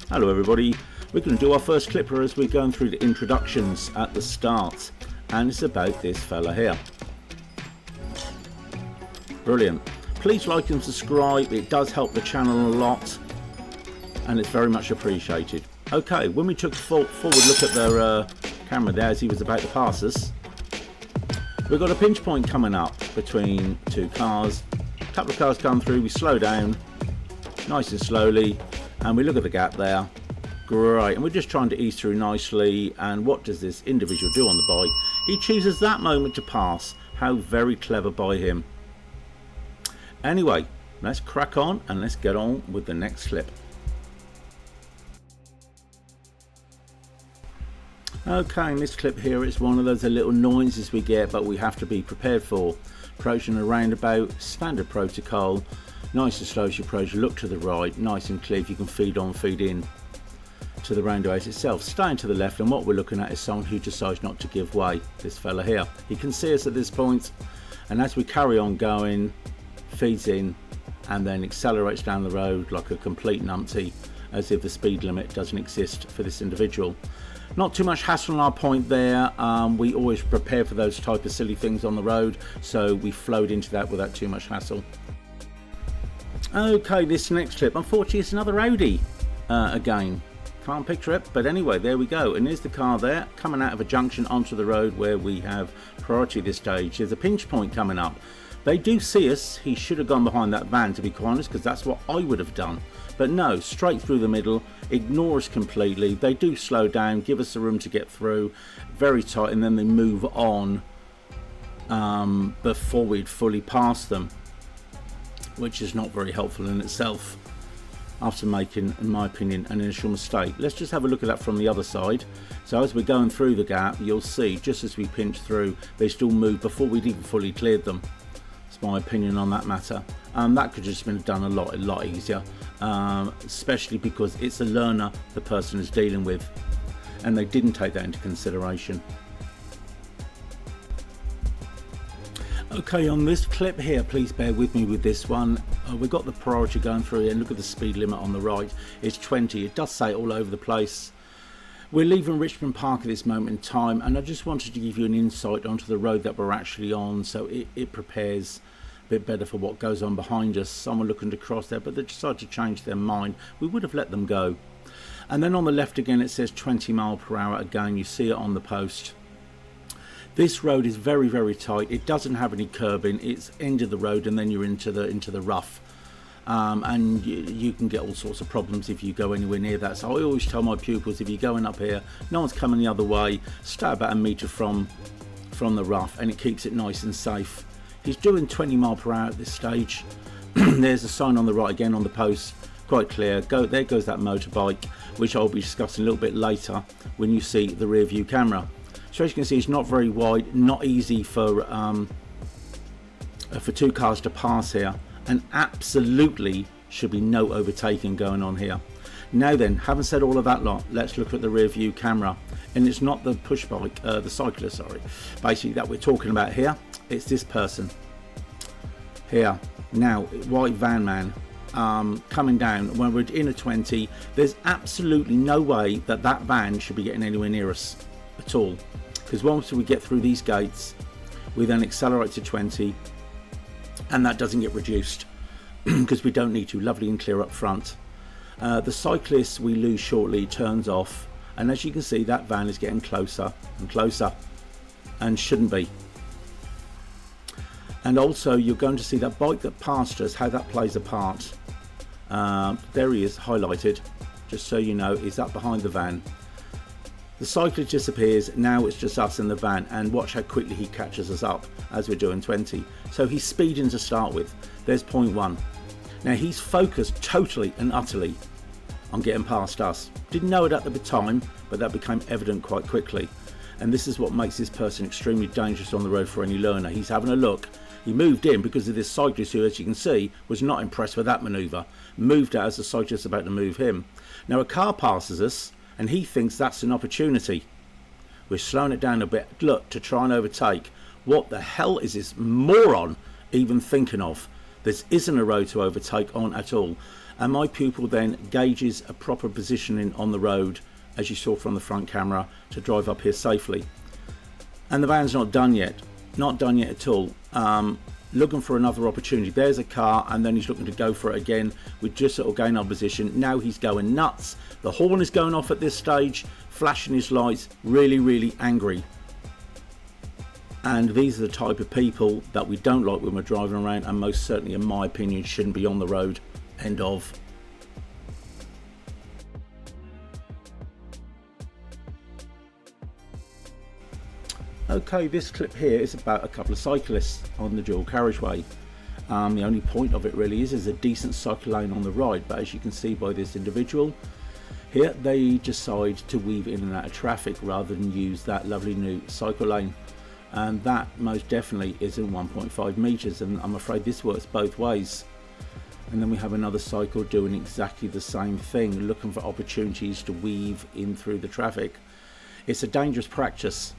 Hello everybody, we're going to do our first clipper as we're going through the introductions at the start, and it's about this fella here. Brilliant. Please like and subscribe, it does help the channel a lot and it's very much appreciated. Okay, when we took a forward look at their camera there as he was about to pass us, we've got a pinch point coming up between two cars. A couple of cars come through, we slow down nice and slowly and we look at the gap there. Great, and we're just trying to ease through nicely, and what does this individual do on the bike? He chooses that moment to pass. How very clever by him. Anyway, let's crack on and let's get on with the next clip. Okay, in this clip here, it's one of those little annoyances we get, but we have to be prepared for. Approaching a roundabout, standard protocol. Nice and slow as you approach, look to the right, nice and clear if you can feed on, feed in to the roundabout itself. Staying to the left, and what we're looking at is someone who decides not to give way. This fella here, he can see us at this point, and as we carry on going, feeds in and then accelerates down the road like a complete numpty, as if the speed limit doesn't exist for this individual. Not too much hassle on our point there. We always prepare for those type of silly things on the road, so we flowed into that without too much hassle. Okay, this next clip, unfortunately it's another Audi again. Can't picture it, but anyway, there we go. And there's the car there coming out of a junction onto the road where we have priority this stage. There's a pinch point coming up. They do see us. He should have gone behind that van, to be quite honest, because that's what I would have done. But no, straight through the middle, ignore us completely. They do slow down, give us the room to get through, very tight, and then they move on before we'd fully passed them, which is not very helpful in itself after making, in my opinion, an initial mistake. Let's just have a look at that from the other side. So as we're going through the gap, you'll see just as we pinch through, they still move before we'd even fully cleared them. It's my opinion on that matter. That could just been done a lot easier, especially because it's a learner the person is dealing with, and they didn't take that into consideration. Okay, on this clip here, please bear with me with this one. We've got the priority going through here, and look at the speed limit on the right. It's 20. It does say it all over the place. We're leaving Richmond Park at this moment in time, and I just wanted to give you an insight onto the road that we're actually on, so it prepares a bit better for what goes on behind us. Someone looking to cross there, but they decided to change their mind. We would have let them go. And then on the left again, it says 20 miles per hour. Again, you see it on the post. This road is very, very tight. It doesn't have any curbing. It's end of the road, and then you're into the rough. And you can get all sorts of problems if you go anywhere near that. So I always tell my pupils, if you're going up here, no one's coming the other way, stay about a metre from the rough, and it keeps it nice and safe. He's doing 20 miles per hour at this stage. There's a sign on the right again on the post, quite clear. There goes that motorbike, which I'll be discussing a little bit later when you see the rear view camera. So as you can see, it's not very wide, not easy for two cars to pass here, and absolutely should be no overtaking going on here. Now then, having said all of that lot, let's look at the rear view camera, and it's not the push bike, the cyclist, sorry, basically that we're talking about here. It's this person here. Now, white van man coming down when we're in a 20. There's absolutely no way that that van should be getting anywhere near us at all, because once we get through these gates, we then accelerate to 20, and that doesn't get reduced because we don't need to. Lovely and clear up front. The cyclist we lose shortly, turns off, and as you can see, that van is getting closer and closer, and shouldn't be. And also you're going to see that bike that passed us, how that plays a part. There he is, highlighted, just so you know. He's up behind the van. The cyclist disappears. Now it's just us in the van, and watch how quickly he catches us up as we're doing 20. So he's speeding to start with. There's point one. Now he's focused totally and utterly on getting past us. Didn't know it at the time, but that became evident quite quickly. And this is what makes this person extremely dangerous on the road for any learner. He's having a look. He moved in because of this cyclist who, as you can see, was not impressed with that manoeuvre. Moved out as the cyclist is about to move him. Now a car passes us, and he thinks that's an opportunity. We're slowing it down a bit, look, to try and overtake. What the hell is this moron even thinking of? This isn't a road to overtake on at all. and my pupil then gauges a proper positioning on the road, as you saw from the front camera, to drive up here safely. And the van's not done yet at all. Looking for another opportunity. There's a car, and then he's looking to go for it again. We just sort of gain our position. Now he's going nuts. The horn is going off at this stage, flashing his lights, really angry. And these are the type of people that we don't like when we're driving around, and most certainly, in my opinion, shouldn't be on the road. End of. Okay, this clip here is about a couple of cyclists on the dual carriageway. The only point of it really is there's a decent cycle lane on the right, but as you can see by this individual here, they decide to weave in and out of traffic rather than use that lovely new cycle lane. And that most definitely isn't 1.5 meters, and I'm afraid this works both ways. And then we have another cycle doing exactly the same thing, looking for opportunities to weave in through the traffic. It's a dangerous practice,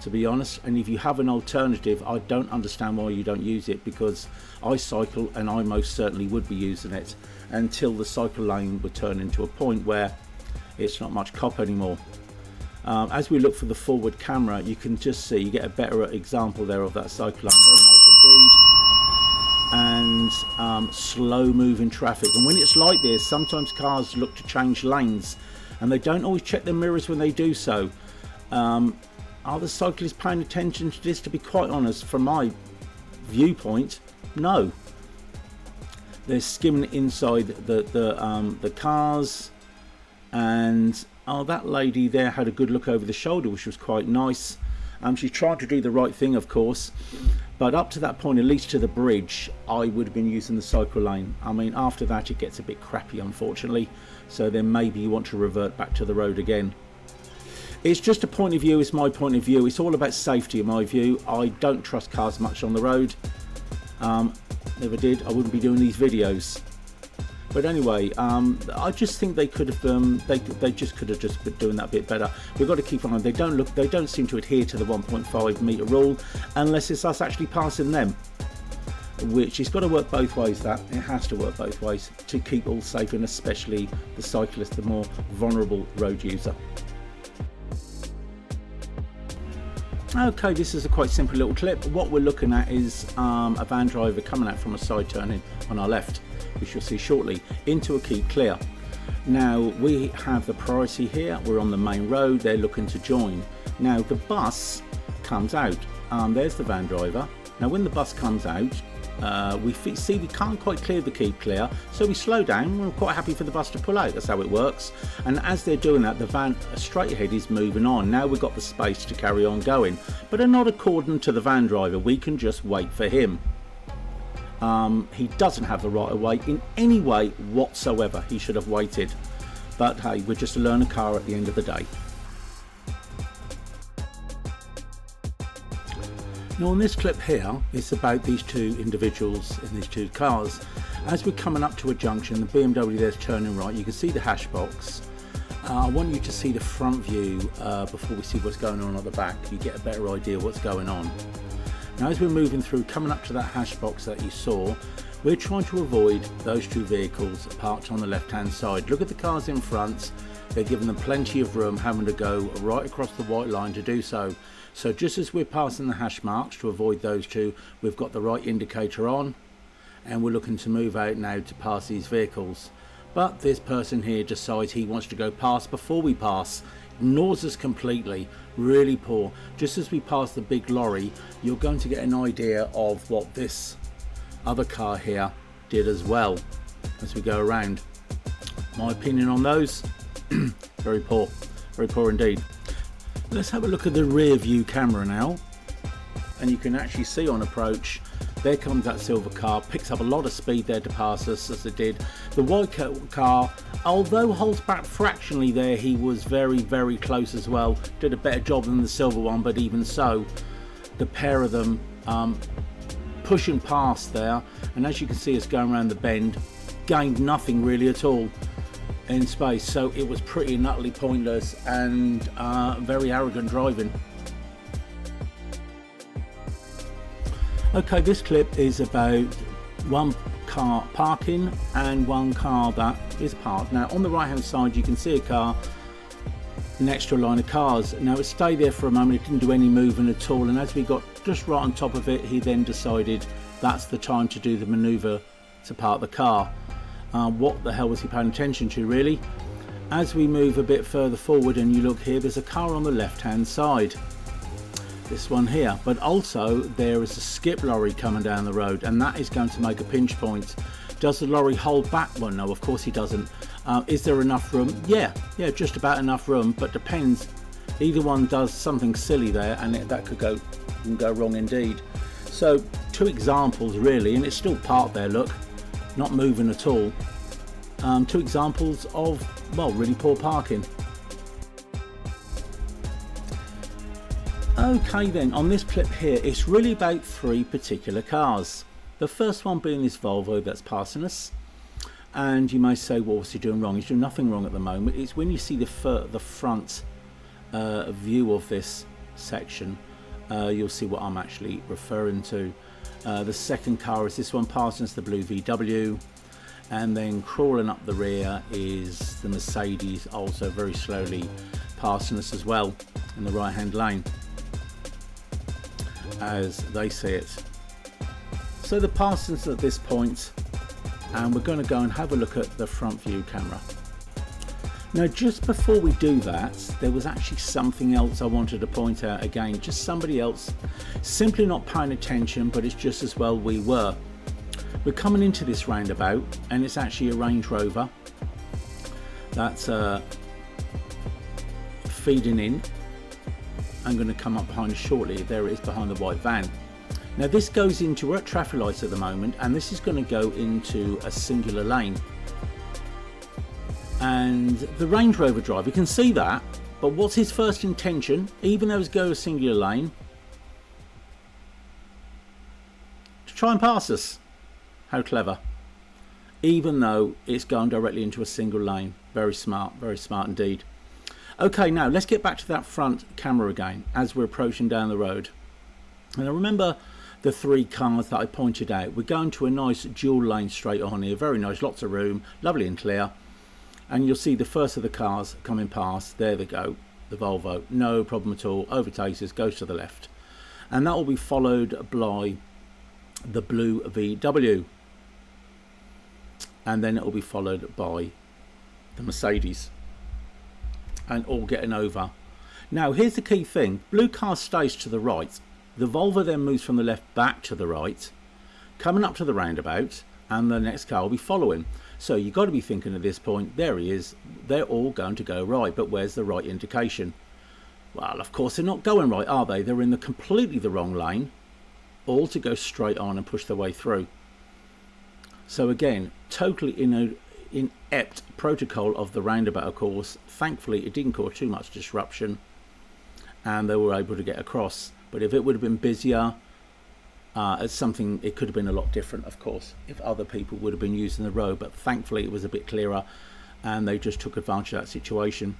to be honest, and if you have an alternative, I don't understand why you don't use it, because I cycle and I most certainly would be using it until the cycle lane would turn into a point where it's not much cop anymore. As we look for the forward camera, you can just see, you get a better example there of that cycle lane. Very nice indeed. And slow moving traffic, and when it's like this, sometimes cars look to change lanes and they don't always check their mirrors when they do so. Are the cyclists paying attention to this? To be quite honest, from my viewpoint, no. They're skimming inside the cars, and that lady there had a good look over the shoulder, which was quite nice. She tried to do the right thing, of course, but up to that point, at least to the bridge, I would have been using the cycle lane. I mean, after that, it gets a bit crappy, unfortunately, so then maybe you want to revert back to the road again. It's just a point of view. It's my point of view. It's all about safety in my view. I don't trust cars much on the road. Never did. I wouldn't be doing these videos. But anyway, I just think they could have. They just could have just been doing that a bit better. We've got to keep on. They don't seem to adhere to the 1.5 meter rule unless it's us actually passing them. Which it's got to work both ways. That it has to work both ways to keep all safe, and especially the cyclist, the more vulnerable road user. Okay, this is a quite simple little clip. What we're looking at is a van driver coming out from a side turning on our left, which you'll see shortly, into a keep clear. Now we have the priority here. We're on the main road. They're looking to join. Now the bus comes out. There's the van driver. Now when the bus comes out, we see we can't quite clear the keep clear, so we slow down. We're quite happy for the bus to pull out. That's how it works. And as they're doing that, the van straight ahead is moving on. Now we've got the space to carry on going, but not according to the van driver. We can just wait for him. He doesn't have the right of way in any way whatsoever. He should have waited, but hey, we're just a learner car at the end of the day. Now on this clip here, it's about these two individuals in these two cars. As we're coming up to a junction, the BMW there's turning right, you can see the hash box. I want you to see the front view before we see what's going on at the back. You get a better idea what's going on. Now as we're moving through, coming up to that hash box that you saw, we're trying to avoid those two vehicles parked on the left hand side. Look at the cars in front. They're giving them plenty of room, having to go right across the white line to do so. So just as we're passing the hash marks to avoid those two, we've got the right indicator on, and we're looking to move out now to pass these vehicles. But this person here decides he wants to go past before we pass, ignores us completely, really poor. Just as we pass the big lorry, you're going to get an idea of what this other car here did as well as we go around. My opinion on those, very poor indeed. Let's have a look at the rear view camera now, and you can actually see on approach, there comes that silver car, picks up a lot of speed there to pass us as it did. The white car, although holds back fractionally there, he was very close as well, did a better job than the silver one, but even so, the pair of them pushing past there, and as you can see us going around the bend, gained nothing really at all in space, so it was pretty and utterly pointless and very arrogant driving. Okay, this clip is about one car parking and one car that is parked. Now on the right hand side you can see a car next to a line of cars. Now it stayed there for a moment, it didn't do any movement at all, and as we got just right on top of it, he then decided that's the time to do the manoeuvre to park the car. What the hell was he paying attention to, really? As we move a bit further forward and you look here, there's a car on the left hand side, this one here, but also there is a skip lorry coming down the road, and that is going to make a pinch point. Does the lorry hold back? Well, no, of course he doesn't. Is there enough room? Yeah, just about enough room, but depends. Either one does something silly there and that could go wrong indeed. So 2 examples really, and it's still parked there, look, not moving at all. 2 examples of, well, really poor parking. Okay then, on this clip here, it's really about 3 particular cars. The first one being this Volvo that's passing us. And you may say, well, what's he doing wrong? He's doing nothing wrong at the moment. It's when you see the front view of this section, you'll see what I'm actually referring to. The second car is this one passing us, the blue VW, and then crawling up the rear is the Mercedes, also very slowly passing us as well in the right hand lane as they see it. So the passing us at this point, and we're going to go and have a look at the front view camera. Now just before we do that, there was actually something else I wanted to point out again, just somebody else simply not paying attention, but it's just as well we were. We're coming into this roundabout and it's actually a Range Rover that's feeding in. I'm going to come up behind shortly. There it is behind the white van. Now this goes into, we're at traffic lights at the moment, and this is going to go into a singular lane. And the Range Rover driver, you can see that, but what's his first intention, even though it's go a singular lane? To try and pass us. How clever. Even though it's going directly into a single lane. Very smart indeed. Okay, now let's get back to that front camera again as we're approaching down the road. And I remember the 3 cars that I pointed out. We're going to a nice dual lane straight on here, very nice, lots of room, lovely and clear. And you'll see the first of the cars coming past. There they go, the Volvo, no problem at all, overtakes us, goes to the left, and that will be followed by the blue VW, and then it will be followed by the Mercedes, and all getting over. Now here's the key thing, blue car stays to the right. The Volvo then moves from the left back to the right, coming up to the roundabout, and the next car will be following. So you've got to be thinking at this point, there he is, they're all going to go right, but where's the right indication? Well, of course they're not going right, are they? They're in completely the wrong lane, all to go straight on and push their way through. So again, totally inept protocol of the roundabout, of course. Thankfully it didn't cause too much disruption and they were able to get across. But if it would have been busier, it's something, it could have been a lot different, of course, if other people would have been using the road. But thankfully it was a bit clearer and they just took advantage of that situation.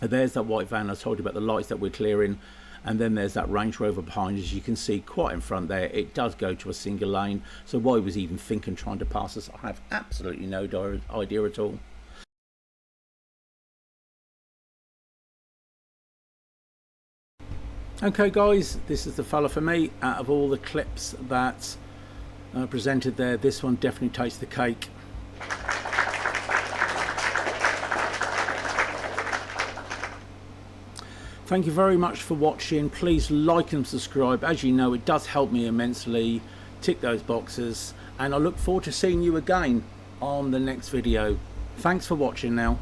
There's that white van I told you about, the lights that we're clearing, and then there's that Range Rover behind, as you can see quite in front there. It does go to a single lane, so why he was even thinking trying to pass us, I have absolutely no idea at all. Okay guys, this is the fella for me. Out of all the clips that presented there, this one definitely takes the cake. Thank you very much for watching. Please like and subscribe. As you know, it does help me immensely. Tick those boxes, and I look forward to seeing you again on the next video. Thanks for watching now.